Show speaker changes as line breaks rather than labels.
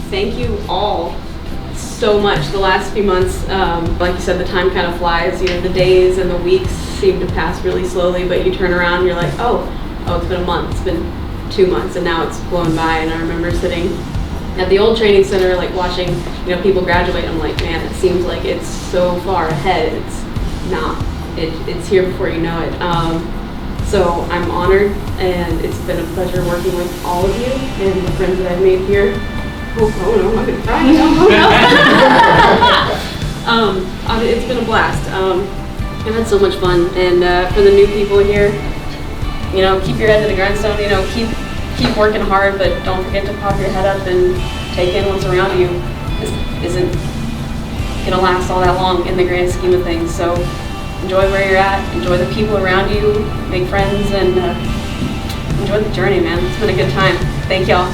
Thank you all so much. The last few months, like you said, the time kind of flies. You know, the days and the weeks seem to pass really slowly, but you turn around and you're like, oh, it's been a month, it's been 2 months, and now it's blown by. And I remember sitting at the old training center, like watching, people graduate. I'm like, man, it seems like it's so far ahead. It's not. It's here before you know it. So I'm honored, and it's been a pleasure working with all of you and the friends that I've made here. Oh no, I'm gonna cry. It's been a blast. I've had so much fun, and for the new people here, keep your head to the grindstone. Keep working hard, but don't forget to pop your head up and take in what's around you. This isn't gonna last all that long in the grand scheme of things. So enjoy where you're at, enjoy the people around you, make friends, and enjoy the journey, man. It's been a good time. Thank y'all.